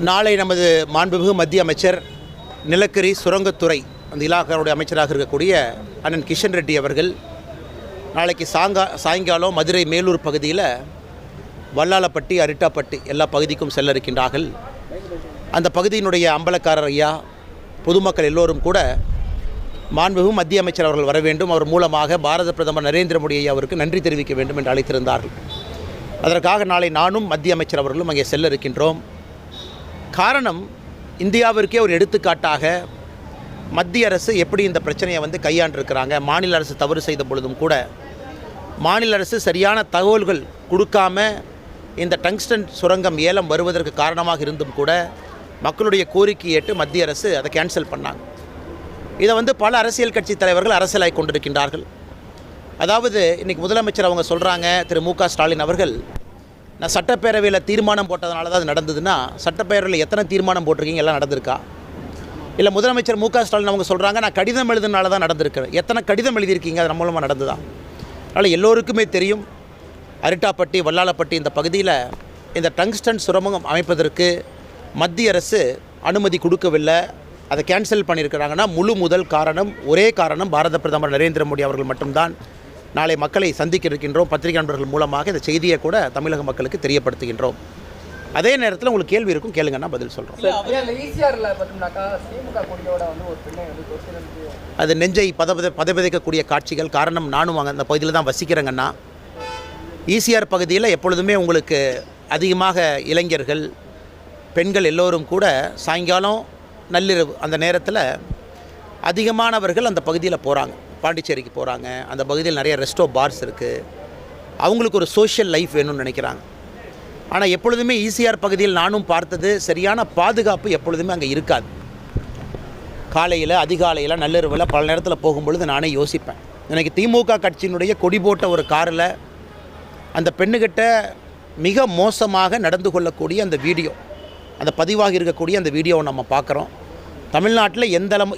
நாளை நமது மாண்புமிகு மத்திய அமைச்சர் நிலக்கரி சுரங்கத்துறை அந்த இலாக்காவுடைய அமைச்சராக இருக்கக்கூடிய அண்ணன் கிஷன் ரெட்டி அவர்கள் நாளைக்கு சாயங்காலம் மதுரை மேலூர் பகுதியில் வல்லாளப்பட்டி அரிட்டாப்பட்டி எல்லா பகுதிக்கும் செல்ல இருக்கின்றார்கள். அந்த பகுதியினுடைய அம்பலக்காரர் ஐயா பொதுமக்கள் எல்லோரும் கூட மாண்புமிகு மத்திய அமைச்சர் அவர்கள் வர வேண்டும், அவர் மூலமாக பாரத பிரதமர் நரேந்திர மோடி ஐயா அவருக்கு நன்றி தெரிவிக்க வேண்டும் என்று அழைத்திருந்தார்கள். அதற்காக நாளை நானும் மத்திய அமைச்சர் அவர்களும் அங்கே செல்ல இருக்கின்றோம். காரணம், இந்தியாவிற்கே ஒரு எடுத்துக்காட்டாக மத்திய அரசு எப்படி இந்த பிரச்சனையை கையாண்டிருக்கிறாங்க. மாநில அரசு தவறு செய்த பொழுதும் கூட மாநில அரசு சரியான தகவல்கள் கொடுக்காம இந்த டங்ஸ்டன் சுரங்கம் ஏலம் வருவதற்கு காரணமாக இருந்தும் கூட மக்களுடைய கோரிக்கை ஏற்று மத்திய அரசு அதை கேன்சல் பண்ணாங்க. இதை பல அரசியல் கட்சி தலைவர்கள் அரசியலாகி கொண்டிருக்கின்றார்கள். அதாவது இன்றைக்கி முதலமைச்சர் அவங்க சொல்கிறாங்க, திரு மு.க. ஸ்டாலின் அவர்கள், நான் சட்டப்பேரவையில் தீர்மானம் போட்டதுனால தான் அது நடந்ததுன்னா சட்டப்பேரவையில் எத்தனை தீர்மானம் போட்டிருக்கீங்க, எல்லாம் நடந்திருக்கா? இல்லை முதலமைச்சர் மு.க. ஸ்டாலின் அவங்க சொல்கிறாங்க, நான் கடிதம் எழுதுனால தான் நடந்திருக்கிறேன், எத்தனை கடிதம் எழுதியிருக்கீங்க, அது நம்ம மூலமாக நடந்துதான்? அதனால் எல்லோருக்குமே தெரியும், அரிட்டாப்பட்டி வல்லாளப்பட்டி இந்த பகுதியில் இந்த டங்ஸ்டன் சுரங்கம் அமைப்பதற்கு மத்திய அரசு அனுமதி கொடுக்கவில்லை, அதை கேன்சல் பண்ணியிருக்கிறாங்கன்னா முழு முதல் காரணம், ஒரே காரணம் பாரத பிரதமர் நரேந்திர மோடி அவர்கள் மட்டும்தான். நாளை மக்களை சந்திக்க இருக்கின்றோம். பத்திரிகை நண்பர்கள் மூலமாக இந்த செய்தியை கூட தமிழக மக்களுக்கு தெரியப்படுத்துகின்றோம். அதே நேரத்தில் உங்களுக்கு கேள்வி இருக்கும், கேளுங்கன்னா பதில் சொல்கிறோம். அது நெஞ்சை பதவிதைக்கக்கூடிய காட்சிகள். காரணம், நானும் அந்த பகுதியில் தான் வசிக்கிறேங்கன்னா. ஈசிஆர் பகுதியில் எப்பொழுதுமே உங்களுக்கு அதிகமாக இளைஞர்கள் பெண்கள் எல்லோரும் கூட சாயங்காலம் நள்ளிரவு அந்த நேரத்தில் அதிகமானவர்கள் அந்த பகுதியில் போகிறாங்க. பாண்டிச்சேரிக்கு போகிறாங்க. அந்த பகுதியில் நிறைய ரெஸ்டோ பார்ஸ் இருக்குது. அவங்களுக்கு ஒரு சோஷியல் லைஃப் வேணும்னு நினைக்கிறாங்க. ஆனால் எப்பொழுதுமே ஈசிஆர் பகுதியில் நானும் பார்த்தது, சரியான பாதுகாப்பு எப்பொழுதுமே அங்கே இருக்காது. காலையில் அதிகாலையில் நள்ளிரவில் பல நேரத்தில் போகும்பொழுது நானே யோசிப்பேன், எனக்கு திமுக கட்சியினுடைய கொடி போட்ட ஒரு காரில் அந்த பெண்ணுக்கிட்ட மிக மோசமாக நடந்து கொள்ளக்கூடிய அந்த வீடியோ, அந்த பதிவாகி இருக்கக்கூடிய அந்த வீடியோவை நம்ம பார்க்குறோம். தமிழ்நாட்டில்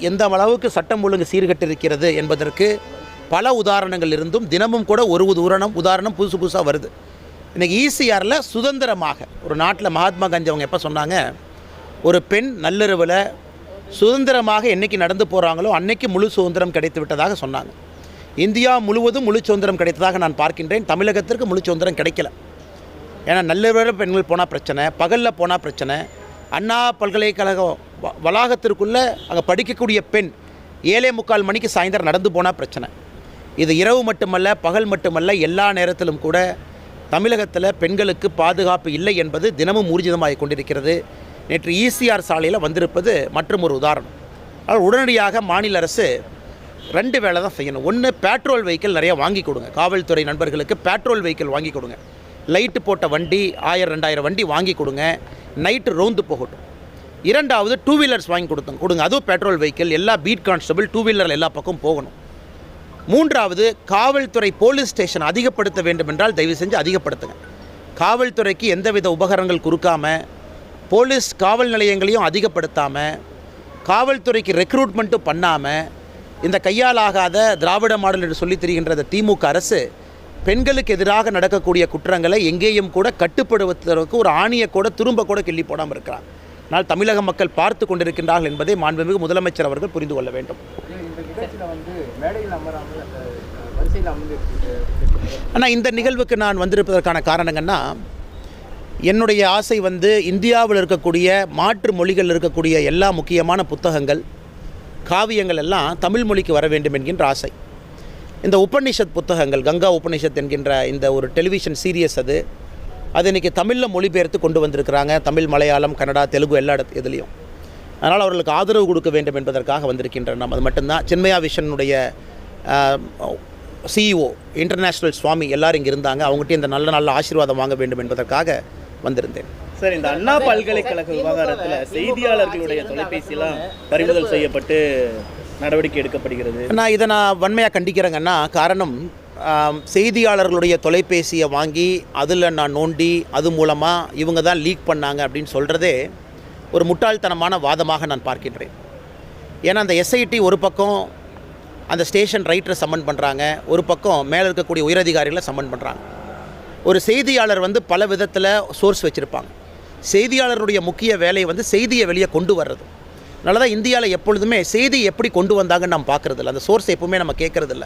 எந்த அளவுக்கு சட்டம் ஒழுங்கு சீர்கட்டு இருக்கிறது என்பதற்கு பல உதாரணங்கள் இருந்தும் தினமும் கூட ஒரு உதாரணம் புதுசாக வருது. இன்றைக்கி ஈசிஆரில் சுதந்திரமாக ஒரு நாட்டில் மகாத்மா காந்தி அவங்க எப்போ சொன்னாங்க, ஒரு பெண் நள்ளிரவில் சுதந்திரமாக என்றைக்கு நடந்து போகிறாங்களோ அன்னைக்கு முழு சுதந்திரம் கிடைத்து விட்டதாக சொன்னாங்க. இந்தியா முழுவதும் முழு சுதந்திரம் கிடைத்ததாக நான் பார்க்கின்றேன். தமிழகத்திற்கு முழு சுதந்திரம் கிடைக்கல. ஏன்னா நள்ளிரவில் பெண்கள் போனால் பிரச்சனை, பகலில் போனால் பிரச்சனை. அண்ணா பல்கலைக்கழகம் வளாகத்திற்குள்ளே அங்கே படிக்கக்கூடிய பெண் 7:45 மணிக்கு சாயந்தரம் நடந்து போனால் பிரச்சனை. இது இரவு மட்டுமல்ல, பகல் மட்டுமல்ல, எல்லா நேரத்திலும் கூட தமிழகத்தில் பெண்களுக்கு பாதுகாப்பு இல்லை என்பது தினமும் ஊர்ஜிதமாகி கொண்டிருக்கிறது. நேற்று ஈசிஆர் சாலையில் வந்திருப்பது மற்றும் ஒரு உதாரணம். அதனால் உடனடியாக மாநில அரசு 2 வேலை தான் செய்யணும். ஒன்று, பெட்ரோல் வெஹிக்கிள் நிறையா வாங்கி கொடுங்க. காவல்துறை நண்பர்களுக்கு பெட்ரோல் வெஹிக்கிள் வாங்கி கொடுங்க. லைட்டு போட்ட வண்டி 1000-2000 வண்டி வாங்கி கொடுங்க, நைட்டு ரோந்து போகட்டும். 2வது, 2 வீலர்ஸ் வாங்கி கொடுங்க. அதுவும் பெட்ரோல் வெஹிக்கிள், எல்லா பீட் கான்ஸ்டபிள் 2 வீலரில் எல்லா பக்கம் போகணும். 3வது, காவல்துறை போலீஸ் ஸ்டேஷன் அதிகப்படுத்த வேண்டும் என்றால் தயவு செஞ்சு அதிகப்படுத்துங்க. காவல்துறைக்கு எந்தவித உபகரணங்கள் கொடுக்காமல், போலீஸ் காவல் நிலையங்களையும் அதிகப்படுத்தாமல், காவல்துறைக்கு ரெக்ரூட்மெண்ட்டும் பண்ணாமல், இந்த கையாலாகாத திராவிட மாடல் என்று சொல்லி திரிகின்ற இந்த திமுக அரசு பெண்களுக்கு எதிராக நடக்கக்கூடிய குற்றங்களை எங்கேயும் கூட கட்டுப்படுவதற்கு ஒரு ஆணியை கூட துரும்ப கூட கிள்ளி போடாமல் இருக்கிறார். ஆனால் தமிழக மக்கள் பார்த்து கொண்டிருக்கின்றார்கள் என்பதை மாண்புமிகு முதலமைச்சர் அவர்கள் புரிந்து கொள்ள வேண்டும். ஆனால் இந்த நிகழ்வுக்கு நான் வந்திருப்பதற்கான காரணங்கன்னா, என்னுடைய ஆசை இந்தியாவில் இருக்கக்கூடிய மாற்று மொழிகள் இருக்கக்கூடிய எல்லா முக்கியமான புத்தகங்கள், காவியங்கள் எல்லாம் தமிழ் மொழிக்கு வர வேண்டும் என்கின்ற ஆசை. இந்த உபநிஷத் புத்தகங்கள், கங்கா உபநிஷத் என்கின்ற இந்த ஒரு டெலிவிஷன் சீரியஸ் அது இன்றைக்கி தமிழில் மொழிபெயர்த்து கொண்டு வந்திருக்கிறாங்க. தமிழ், மலையாளம், கன்னடா, தெலுங்கு எல்லா இதுலேயும். அதனால் அவர்களுக்கு ஆதரவு கொடுக்க வேண்டும் என்பதற்காக வந்திருக்கின்றன. அது மட்டும்தான். சின்மயா விஷனுடைய CEO இன்டர்நேஷ்னல் சுவாமி எல்லோரும் இங்கே இருந்தாங்க. அவங்ககிட்ட இந்த நல்ல ஆசீர்வாதம் வாங்க வேண்டும் என்பதற்காக வந்திருந்தேன். சார், இந்த அண்ணா பல்கலைக்கழக விவகாரத்தில் செய்தியாளர்களுடைய தொலைபேசியெல்லாம் பறிமுதல் செய்யப்பட்டு நடவடிக்கை எடுக்கப்படுகிறது. இதை நான் வன்மையாக கண்டிக்கிறேங்கன்னா, காரணம், செய்தியாளர்களுடைய தொலைபேசியை வாங்கி அதில் நான் நோண்டி அது மூலமாக இவங்க தான் லீக் பண்ணாங்க அப்படின்னு சொல்கிறதே ஒரு முட்டாள்தனமான வாதமாக நான் பார்க்கின்றேன். ஏன்னா அந்த SIT ஒரு பக்கம் அந்த ஸ்டேஷன் ரைட்டரை சம்மன் பண்ணுறாங்க, ஒரு பக்கம் மேலே இருக்கக்கூடிய உயரதிகாரிகளை சம்மன் பண்ணுறாங்க. ஒரு செய்தியாளர் பல விதத்தில் சோர்ஸ் வச்சுருப்பாங்க. செய்தியாளருடைய முக்கிய வேலை வந்து செய்தியை வெளியே கொண்டு வர்றது. அதனால தான் இந்தியாவில் எப்பொழுதுமே செய்தி எப்படி கொண்டு வந்தாங்கன்னு நம்ம பார்க்குறதில்ல, அந்த சோர்ஸ் எப்பவுமே நம்ம கேட்குறதில்ல.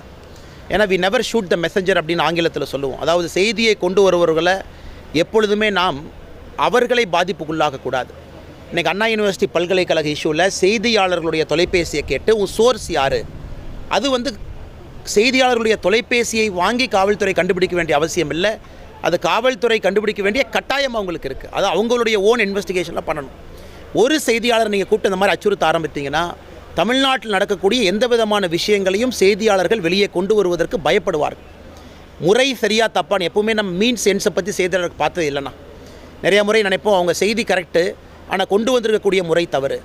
ஏன்னா we never shoot the messenger அப்படின்னு ஆங்கிலத்தில் சொல்லுவோம். அதாவது செய்தியை கொண்டு வருபவர்களை எப்பொழுதுமே நாம் அவர்களை பாதிப்புக்குள்ளாகக்கூடாது. இன்றைக்கி அண்ணா யூனிவர்சிட்டி பல்கலைக்கழக இஷ்யூவில் செய்தியாளர்களுடைய தொலைபேசியை கேட்டு உன் சோர்ஸ் யார், அது வந்து செய்தியாளர்களுடைய தொலைபேசியை வாங்கி காவல்துறை கண்டுபிடிக்க வேண்டிய அவசியம் இல்லை. அது காவல்துறை கண்டுபிடிக்க வேண்டிய கட்டாயம் அவங்களுக்கு இருக்குது. அது அவங்களுடைய ஓன் இன்வெஸ்டிகேஷனில் பண்ணணும். ஒரு செய்தியாளர் நீங்கள் கூப்பிட்டு இந்த மாதிரி அச்சுறுத்த ஆரம்பித்தீங்கன்னா தமிழ்நாட்டில் நடக்கக்கூடிய எந்த விதமான விஷயங்களையும் செய்தியாளர்கள் வெளியே கொண்டு வருவதற்கு பயப்படுவார்கள். முறை சரியாக தப்பான்னு எப்போவுமே நம்ம மீன் சென்ஸை பற்றி செய்தியாளர்கள் பார்த்தது இல்லைன்னா. நிறைய முறை நினைப்போம் அவங்க செய்தி கரெக்டு, ஆனால் கொண்டு வந்திருக்கக்கூடிய முறை தவறு.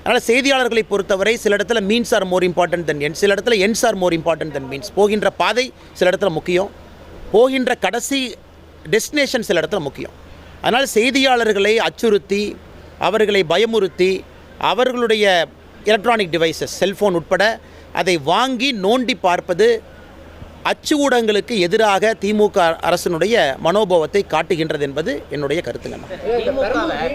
அதனால் செய்தியாளர்களை பொறுத்தவரை சில இடத்துல means R more important then ends, சில இடத்துல ends R more important then means. போகின்ற பாதை சில இடத்துல முக்கியம், போகின்ற கடைசி டெஸ்டினேஷன் சில இடத்துல முக்கியம். அதனால் செய்தியாளர்களை அச்சுறுத்தி அவர்களை பயமுறுத்தி அவர்களுடைய எலக்ட்ரானிக் டிவைசஸ் செல்ஃபோன் உட்பட அதை வாங்கி நோண்டி பார்ப்பது அச்சு ஊடகங்களுக்கு எதிராக திமுக அரசினுடைய மனோபாவத்தை காட்டுகின்றது என்பது என்னுடைய கருத்துங்க.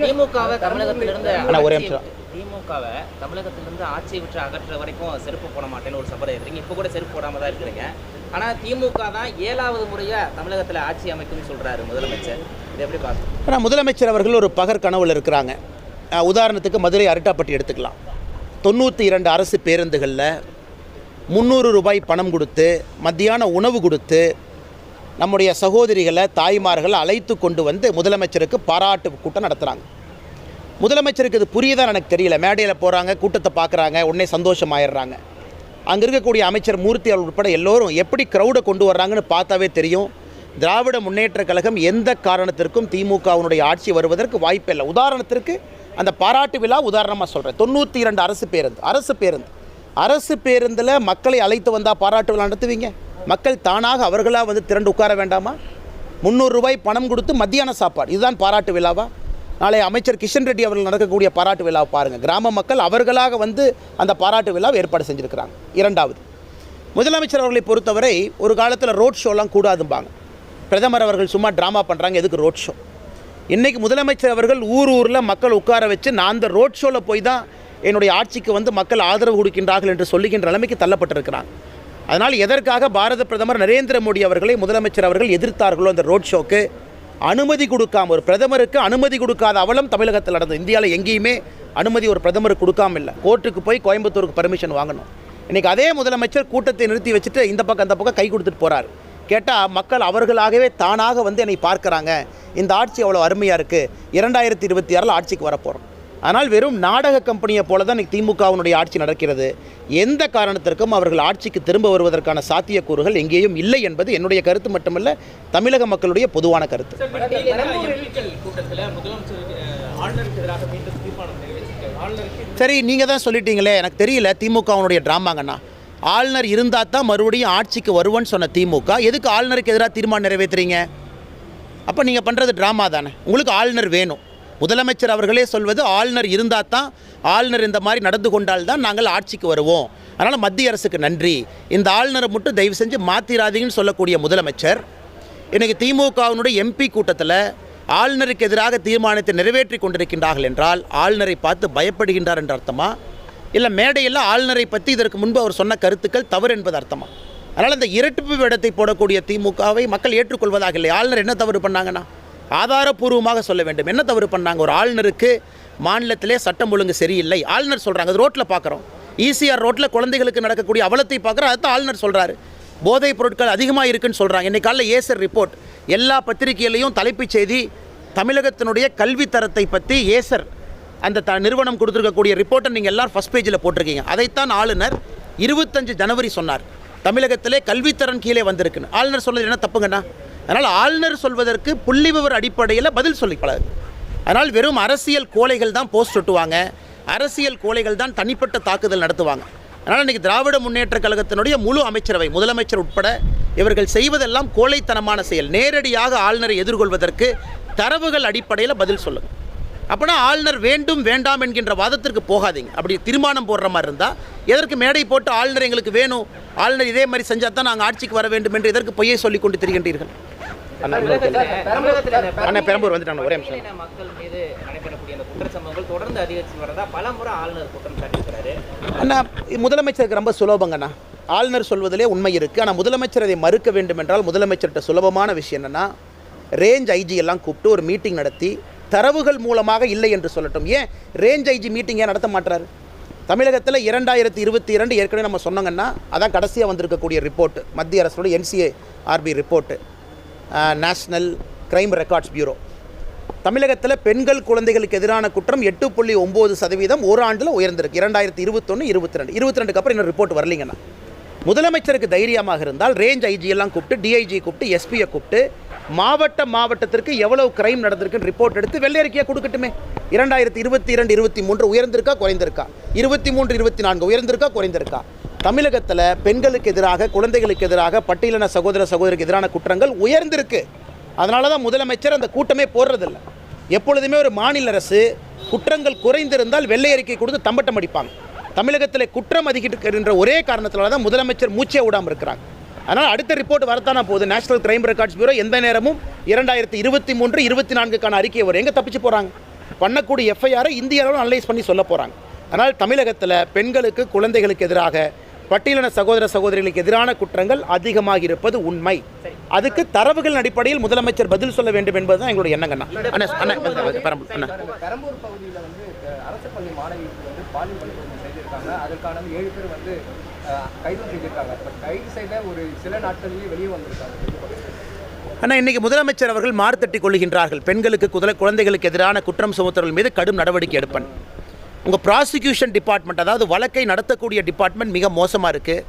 திமுகவை தமிழகத்திலிருந்து ஒரே நிமிஷம். திமுகவை தமிழகத்திலிருந்து ஆட்சியை விட்டு அகற்ற வரைக்கும் செருப்பு போட மாட்டேன்னு ஒரு சபதம் எடுக்கிறீங்க. இப்போ கூட செருப்பு போடாமல் தான் இருக்கிறீங்க. ஆனால் திமுக தான் 7வது முறையாக தமிழகத்தில் ஆட்சி அமைக்கும்னு சொல்கிறாரு முதலமைச்சர். இதை எப்படி பார்க்கணும்? ஆனால் முதலமைச்சர் அவர்கள் ஒரு பகர் கனவுல இருக்கிறாங்க. உதாரணத்துக்கு மதுரை அரிட்டாப்பட்டி எடுத்துக்கலாம். 92 அரசு பேருந்துகளில் 300 ரூபாய் பணம் கொடுத்து மத்தியான உணவு கொடுத்து நம்முடைய சகோதரிகளை தாய்மார்களை அழைத்து கொண்டு வந்து முதலமைச்சருக்கு பாராட்டு கூட்டம் நடத்துகிறாங்க. முதலமைச்சருக்கு இது புரியுதான்னு எனக்கு தெரியல. மேடையில் போகிறாங்க, கூட்டத்தை பார்க்குறாங்க, உடனே சந்தோஷமாயிடுறாங்க. அங்கே இருக்கக்கூடிய அமைச்சர் மூர்த்தி அவர்கள் உட்பட எல்லோரும் எப்படி க்ரௌடை கொண்டு வர்றாங்கன்னு பார்த்தாவே தெரியும். திராவிட முன்னேற்றக் கழகம் எந்த காரணத்திற்கும் திமுகவினுடைய ஆட்சி வருவதற்கு வாய்ப்பில்லை. உதாரணத்திற்கு அந்த பாராட்டு விழா உதாரணமாக சொல்கிறேன். 92 அரசு பேருந்தில் மக்களை அழைத்து வந்தால் பாராட்டு விழா நடத்துவீங்க? மக்கள் தானாக அவர்களாக வந்து திரண்டு உட்கார வேண்டாமா? 300 ரூபாய் பணம் கொடுத்து மத்தியான சாப்பாடு, இதுதான் பாராட்டு விழாவா? நாளை அமைச்சர் கிஷன் ரெட்டி அவர்கள் நடக்கக்கூடிய பாராட்டு விழாவை பாருங்கள். கிராம மக்கள் அவர்களாக வந்து அந்த பாராட்டு விழாவை ஏற்பாடு செஞ்சுருக்கிறாங்க. இரண்டாவது, முதலமைச்சர் அவர்களை பொறுத்தவரை ஒரு காலத்தில் ரோட் ஷோலாம் கூடாதும்பாங்க. பிரதமர் அவர்கள் சும்மா ட்ராமா பண்ணுறாங்க, எதுக்கு ரோட் ஷோ? இன்றைக்கி முதலமைச்சர் அவர்கள் ஊரில் மக்கள் உட்கார வச்சு நான் அந்த ரோட் ஷோவில் போய் தான் என்னுடைய ஆட்சிக்கு வந்து மக்கள் ஆதரவு கொடுக்கின்றார்கள் என்று சொல்லுகின்ற நிலைமைக்கு தள்ளப்பட்டிருக்கிறாங்க. அதனால் எதற்காக பாரத பிரதமர் நரேந்திர மோடி அவர்களை முதலமைச்சர் அவர்கள் எதிர்த்தார்களோ அந்த ரோட் ஷோக்கு அனுமதி கொடுக்காம, ஒரு பிரதமருக்கு அனுமதி கொடுக்காத அவலம் தமிழகத்தில் நடந்தது. இந்தியாவில் எங்கேயுமே அனுமதி ஒரு பிரதமருக்கு கொடுக்காம இல்லை. கோர்ட்டுக்கு போய் கோயம்புத்தூருக்கு பர்மிஷன் வாங்கணும். இன்றைக்கி அதே முதலமைச்சர் கூட்டத்தை நிறுத்தி வச்சுட்டு இந்த பக்கம் அந்த பக்கம் கை கொடுத்துட்டு போகிறார். கேட்டால் மக்கள் அவர்களாகவே தானாக வந்து என்னை பார்க்குறாங்க, இந்த ஆட்சி அவ்வளோ அருமையாக இருக்குது, 2026 ஆட்சிக்கு வரப்போகிறோம். ஆனால் வெறும் நாடக கம்பெனியை போல தான் இன்றைக்கி திமுகவினுடைய ஆட்சி நடக்கிறது. எந்த காரணத்திற்கும் அவர்கள் ஆட்சிக்கு திரும்ப வருவதற்கான சாத்தியக்கூறுகள் எங்கேயும் இல்லை என்பது என்னுடைய கருத்து மட்டுமல்ல, தமிழக மக்களுடைய பொதுவான கருத்து. சரி, நீங்கள் தான் சொல்லிட்டீங்களே, எனக்கு தெரியல திமுகவினுடைய ட்ராமாங்கண்ணா. ஆளுநர் இருந்தால் தான் மறுபடியும் ஆட்சிக்கு வருவோன்னு சொன்ன திமுக எதுக்கு ஆளுநருக்கு எதிராக தீர்மானம் நிறைவேற்றுறீங்க? அப்போ நீங்கள் பண்ணுறது ட்ராமா தானே. உங்களுக்கு ஆளுநர் வேணும். முதலமைச்சர் அவர்களே சொல்வது ஆளுநர் இருந்தால் தான், ஆளுநர் இந்த மாதிரி நடந்து கொண்டால் தான் நாங்கள் ஆட்சிக்கு வருவோம், அதனால் மத்திய அரசுக்கு நன்றி, இந்த ஆளுநரை மட்டும் தயவு செஞ்சு மாற்றிராதீங்கன்னு சொல்லக்கூடிய முதலமைச்சர் இன்றைக்கி திமுகவினுடைய எம்பி கூட்டத்தில் ஆளுநருக்கு எதிராக தீர்மானத்தை நிறைவேற்றி கொண்டிருக்கின்றார்கள் என்றால் ஆளுநரை பார்த்து பயப்படுகின்றார் என்ற அர்த்தமா? இல்லை மேடையில் ஆளுநரை பற்றி இதற்கு முன்பு அவர் சொன்ன கருத்துக்கள் தவறு என்பது அர்த்தமா? அதனால் இந்த இரட்டிப்பு வேடத்தை போடக்கூடிய திமுகவை மக்கள் ஏற்றுக்கொள்வதாக இல்லை. ஆளுநர் என்ன தவறு பண்ணாங்கன்னா ஆதாரப்பூர்வமாக சொல்ல வேண்டும். என்ன தவறு பண்ணாங்க? ஒரு ஆளுநருக்கு மாநிலத்திலே சட்டம் ஒழுங்கு சரியில்லை ஆளுநர் சொல்கிறாங்க. அது ரோட்டில் பார்க்குறோம். ஈசிஆர் ரோட்டில் குழந்தைகளுக்கு நடக்கக்கூடிய அவலத்தை பார்க்குறோம். அதுதான் ஆளுநர் சொல்கிறாரு. போதைப் பொருட்கள் அதிகமாக இருக்குன்னு சொல்கிறாங்க. இன்றைக்கு காலையில் ஏசர் ரிப்போர்ட் எல்லா பத்திரிகையிலையும் தலைப்புச் செய்தி தமிழகத்தினுடைய கல்வி தரத்தை பற்றி ஏசர் அந்த நிறுவனம் கொடுத்துருக்கக்கூடிய ரிப்போர்ட்டை நீங்கள் எல்லோரும் ஃபஸ்ட் பேஜில் போட்டிருக்கீங்க. அதைத்தான் ஆளுநர் 25 ஜனவரி சொன்னார். தமிழகத்திலே கல்வித்தரம் கீழே வந்திருக்குன்னு. ஆளுநர் சொல்வது என்ன தப்புங்கண்ணா? அதனால் ஆளுநர் சொல்வதற்கு புள்ளி விவர அடிப்படையில் பதில் சொல்லி பழகு. அதனால் வெறும் அரசியல் கோழைகள் தான் போஸ்ட் ஒட்டுவாங்க, அரசியல் கோழைகள் தான் தனிப்பட்ட தாக்குதல் நடத்துவாங்க. அதனால் இன்றைக்கி திராவிட முன்னேற்றக் கழகத்தினுடைய முழு அமைச்சரவை முதலமைச்சர் உட்பட இவர்கள் செய்வதெல்லாம் கோழைத்தனமான செயல். நேரடியாக ஆளுநரை எதிர்கொள்வதற்கு தரவுகள் அடிப்படையில் பதில் சொல்லுங்கள். அப்படின்னா ஆளுநர் வேண்டும் வேண்டாம் என்கின்ற வாதத்திற்கு போகாதீங்க. அப்படி தீர்மானம் போடுற மாதிரி இருந்தால் எதற்கு மேடை போட்டு ஆளுநர் எங்களுக்கு வேணும், ஆளுநர் இதே மாதிரி செஞ்சால் தான் நாங்கள் ஆட்சிக்கு வர வேண்டும் என்று எதற்கு பொய்யை சொல்லி கொண்டு திரிகின்றீர்கள்? அண்ணா பெரம்பூர் வந்துட்டாங்க ஒரே நிமிஷம். பட்டியலின மக்கள் மீது நடைபெறக்கூடிய அந்த குற்றச்சம்பவங்கள் தொடர்ந்து அதிகரித்து வரதா பல முறை ஆளுநர் குற்றம் சாட்டியிருக்கிறாரு. அண்ணா முதலமைச்சருக்கு ரொம்ப சுலபங்கண்ணா. ஆளுநர் சொல்வதிலே உண்மை இருக்குது. ஆனால் முதலமைச்சர் அதை மறுக்க வேண்டும் என்றால் முதலமைச்சர்கிட்ட சுலபமான விஷயம் என்னென்னா ரேஞ்ச் ஐஜி எல்லாம் கூப்பிட்டு ஒரு மீட்டிங் நடத்தி தரவுகள் மூலமாக இல்லை என்று சொல்லட்டும். ஏன் ரேஞ்ச் ஐஜி மீட்டிங் ஏன் நடத்த மாட்டாரு? தமிழகத்தில் 2022 ஏற்கனவே நம்ம சொன்னோங்கன்னா அதான் கடைசியாக வந்திருக்கக்கூடிய ரிப்போர்ட்டு, மத்திய அரசோட NCARB report, national crime records bureau. தமிழகத்தில் பெண்கள் குழந்தைகளுக்கு எதிரான குற்றம் 8.9% ஒரு ஆண்டில் உயர்ந்திருக்கு. 2021, 22 அப்புறம் இன்னும் ரிப்போர்ட் வரலீங்கண்ணா. முதலமைச்சருக்கு தைரியமாக இருந்தால் ரேஞ்ச் ஐஜி எல்லாம் கூப்பிட்டு, டிஐஜி கூப்பிட்டு, எஸ்பியை கூப்பிட்டு மாவட்டத்திற்கு எவ்வளவு கிரைம் நடந்திருக்குன்னு ரிப்போர்ட் எடுத்து வெள்ளை அறிக்கையாக கொடுக்கட்டுமே. 2022, 23 உயர்ந்திருக்கா குறைந்திருக்கா, 23, 24 உயர்ந்திருக்கா குறைந்திருக்கா? தமிழகத்தில் பெண்களுக்கு எதிராக, குழந்தைகளுக்கு எதிராக, பட்டியலின சகோதரருக்கு எதிரான குற்றங்கள் உயர்ந்திருக்கு. அதனால தான் முதலமைச்சர் அந்த கூட்டமே போடுறதில்லை. எப்பொழுதுமே ஒரு மாநில அரசு குற்றங்கள் குறைந்திருந்தால் வெள்ளை அறிக்கை கொடுத்து தம்பட்டம் அடிப்பாங்க. தமிழகத்தில் குற்றம் அதிகரிக்கின்ற ஒரே காரணத்தினால தான் முதலமைச்சர் மூச்சே விடாமல் இருக்கிறாங்க. அதனால் அடுத்த ரிப்போர்ட் வரத்தானா போகுது. நேஷனல் கிரைம் ரெக்கார்ட்ஸ் பியூரோ எந்த நேரமும் 2023, 24 அறிக்கையை வரும். எங்கே தப்பிச்சு போகிறாங்க? பண்ணக்கூடிய எஃப்ஐஆரை இந்திய அளவில் அனலைஸ் பண்ணி சொல்ல போகிறாங்க. அதனால் தமிழகத்தில் பெண்களுக்கு, குழந்தைகளுக்கு எதிராக, பட்டியலின சகோதரிகளுக்கு எதிரான குற்றங்கள் அதிகமாக இருப்பது உண்மை. அதுக்கு தரவுகள் அடிப்படையில் முதலமைச்சர் பதில் சொல்ல வேண்டும் என்பதுதான் எங்களுடைய எண்ணங்கண்ணா. பெரம்பூர் பகுதியில் அரசு பள்ளி மாணவிக்கு பாலியல் வன்கொடுமை செய்திருக்காங்க. அதற்கான 7 பேர் கைது செய்திருக்காங்க. கைது செய்த ஒரு சில நாட்களிலேயே வெளியே வந்திருக்காங்க. ஆனால் இன்றைக்கி முதலமைச்சர் அவர்கள் மார்த்தட்டி கொள்கின்றார்கள். பெண்களுக்கு, குழந்தைகளுக்கு எதிரான குற்றம் சுமத்துவர்கள் மீது கடும் நடவடிக்கை எடுப்பேன். உங்கள் ப்ராசிக்யூஷன் டிபார்ட்மெண்ட், அதாவது வழக்கை நடத்தக்கூடிய டிபார்ட்மெண்ட் மிக மோசமாக இருக்குது.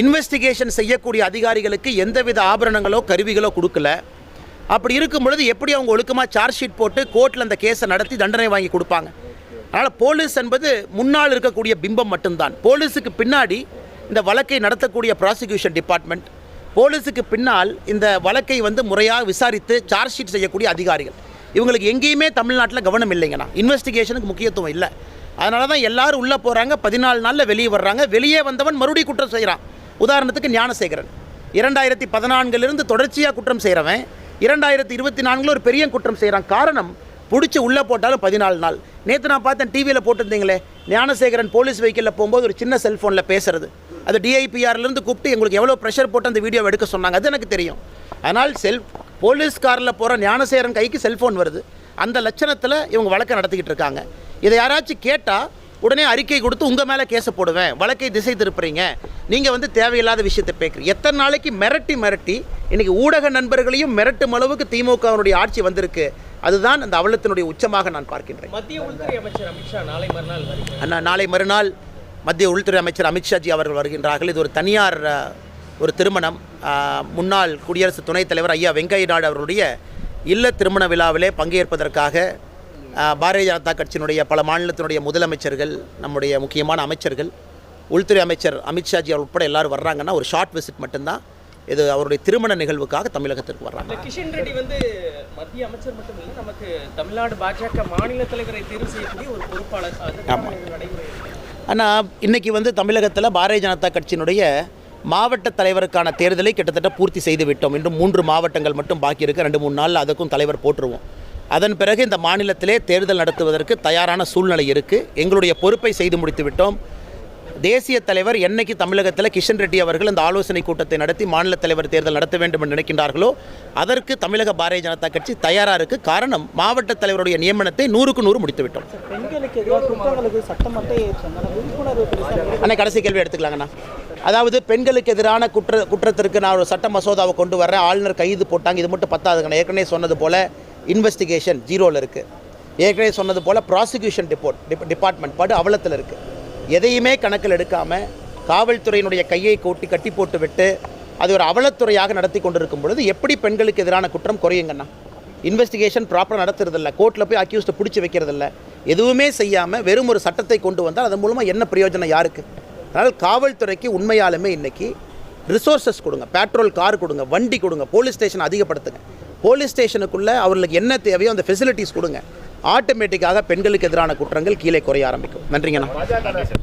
இன்வெஸ்டிகேஷன் செய்யக்கூடிய அதிகாரிகளுக்கு எந்தவித ஆபரணங்களோ கருவிகளோ கொடுக்கல. அப்படி இருக்கும் பொழுது எப்படி அவங்க ஒழுக்கமாக சார்ஜ் ஷீட் போட்டு கோர்ட்டில் அந்த கேஸை நடத்தி தண்டனை வாங்கி கொடுப்பாங்க? அதனால் போலீஸ் என்பது முன்னால் இருக்கக்கூடிய பிம்பம் மட்டும்தான். போலீஸுக்கு பின்னாடி இந்த வழக்கை நடத்தக்கூடிய ப்ராசிக்யூஷன் டிபார்ட்மெண்ட், போலீஸுக்கு பின்னால் இந்த வழக்கை முறையாக விசாரித்து சார்ஜ் ஷீட் செய்யக்கூடிய அதிகாரிகள், இவங்களுக்கு எங்கேயுமே தமிழ்நாட்டில் கவனம் இல்லைங்கண்ணா. இன்வெஸ்டிகேஷனுக்கு முக்கியத்துவம் இல்லை. அதனால தான் எல்லாரும் உள்ளே போகிறாங்க, 14 நாளில் வெளியே வர்றாங்க. வெளியே வந்தவன் மறுபடியும் குற்றம் செய்கிறான். உதாரணத்துக்கு ஞானசேகரன் 2014 தொடர்ச்சியாக குற்றம் செய்கிறவன் 2024 ஒரு பெரிய குற்றம் செய்கிறான். காரணம், பிடிச்சி உள்ளே போட்டாலும் 14 நாள். நேற்று நான் பார்த்தேன், டிவியில் போட்டிருந்தீங்களே, ஞானசேகரன் போலீஸ் வெஹிக்கிளில் போகும்போது ஒரு சின்ன செல்ஃபோனில் பேசுறது, அது டிஐபிஆர்லேருந்து கூப்பிட்டு எங்களுக்கு எவ்வளோ ப்ரெஷர் போட்டு அந்த வீடியோவை எடுக்க சொன்னாங்க. அது எனக்கு தெரியும். அதனால் போலீஸ் காரில் போகிற ஞானசேகரன் கைக்கு செல்ஃபோன் வருது. அந்த லட்சணத்தில் இவங்க வழக்கை நடத்திக்கிட்டு இருக்காங்க. இதை யாராச்சும் கேட்டால் உடனே அறிக்கை கொடுத்து உங்கள் மேலே கேஸை போடுவேன், வழக்கை திசை திருப்புறீங்க, நீங்கள் தேவையில்லாத விஷயத்தை பேக்குறீங்க. எத்தனை நாளைக்கு மிரட்டி இன்றைக்கி ஊடக நண்பர்களையும் மிரட்டும் அளவுக்கு திமுகவினுடைய ஆட்சி வந்திருக்கு. அதுதான் அந்த அவலத்தினுடைய உச்சமாக நான் பார்க்கின்றேன். மத்திய உள்துறை அமைச்சர் அமித்ஷா நாளை மறுநாள் மத்திய உள்துறை அமைச்சர் அமித்ஷாஜி அவர்கள் வருகின்றார்கள். இது ஒரு தனியார் ஒரு திருமணம். முன்னாள் குடியரசு துணைத் தலைவர் ஐயா வெங்கையா நாயுடு அவருடைய இல்ல திருமண விழாவிலே பங்கேற்பதற்காக பாரதிய ஜனதா கட்சியினுடைய பல மாநிலத்தினுடைய முதலமைச்சர்கள், நம்முடைய முக்கியமான அமைச்சர்கள், உள்துறை அமைச்சர் அமித்ஷாஜி அவர் உட்பட எல்லாரும் வர்றாங்கன்னா ஒரு ஷார்ட் விசிட் மட்டும்தான். இது அவருடைய திருமண நிகழ்வுக்காக தமிழகத்திற்கு வர்றாங்க. கிஷன் ரெட்டி மத்திய அமைச்சர் மட்டும் இல்லை, நமக்கு தமிழ்நாடு பாஜக மாநில தலைவரை தேர்வு செய்யக்கூடிய ஒரு பொறுப்பாளர். ஆனால் இன்றைக்கி தமிழகத்தில் பாரதிய ஜனதா கட்சியினுடைய மாவட்ட தலைவருக்கான தேர்தலை கிட்டத்தட்ட பூர்த்தி செய்து விட்டோம். இன்னும் 3 மாவட்டங்கள் மட்டும் பாக்கி இருக்குது. 2-3 நாளில் அதுக்கும் தலைவர் போட்டுருவோம். அதன் பிறகு இந்த மாநிலத்திலே தேர்தல் நடத்துவதற்கு தயாரான சூழ்நிலை இருக்குது. எங்களுடைய பொறுப்பை செய்து முடித்து விட்டோம். தேசிய தலைவர் என்னைக்கு தமிழகத்தில் கிஷன் ரெட்டி அவர்கள் இந்த ஆலோசனை கூட்டத்தை நடத்தி மாநில தலைவர் தேர்தல் நடத்த வேண்டும் என்று நினைக்கின்றார்களோ அதற்கு தமிழக பாரதிய ஜனதா கட்சி தயாராக இருக்குது. காரணம், மாவட்ட தலைவருடைய நியமனத்தை 100க்கு 100 முடித்து விட்டோம். அண்ணா கடைசி கேள்வி எடுத்துக்கலாங்கண்ணா. அதாவது பெண்களுக்கு எதிரான குற்றத்திற்கு நான் ஒரு சட்ட மசோதாவை கொண்டு வர்றேன், ஆளுநர் கைது போட்டாங்க, இது மட்டும் பத்தாதுங்கண்ணா. ஏற்கனவே சொன்னது போல் இன்வெஸ்டிகேஷன் 0ல் இருக்குது. ஏற்கனவே சொன்னது போல் ப்ராசிக்யூஷன் டிபார்ட்மெண்ட் படு அவலத்தில் இருக்குது. எதையுமே கணக்கில் எடுக்காமல் காவல்துறையினுடைய கையை கட்டி போட்டு விட்டு அது ஒரு அவலத்துறையாக நடத்தி கொண்டிருக்கும் பொழுது எப்படி பெண்களுக்கு எதிரான குற்றம் குறையுங்கண்ணா? இன்வெஸ்டிகேஷன் ப்ராப்பராக நடத்துறதில்ல, கோர்ட்டில் போய் அக்யூஸ்ட்டை பிடிச்சி வைக்கிறதில்ல, எதுவுமே செய்யாமல் வெறும் ஒரு சட்டத்தை கொண்டு வந்தால் அதன் மூலமாக என்ன பிரயோஜனம் யாருக்கு? அதனால் காவல்துறைக்கு உண்மையாலுமே இன்றைக்கி ரிசோர்ஸஸ் கொடுங்க, பேட்ரோல் கார் கொடுங்க, வண்டி கொடுங்க, போலீஸ் ஸ்டேஷன் அதிகப்படுத்துங்க. போலீஸ் ஸ்டேஷனுக்குள்ளே அவர்களுக்கு என்ன தேவையோ அந்த ஃபெசிலிட்டிஸ் கொடுங்க. ஆட்டோமேட்டிக்காக பெண்களுக்கு எதிரான குற்றங்கள் கீழே குறைய ஆரம்பிக்கும். நன்றிங்கண்ணா.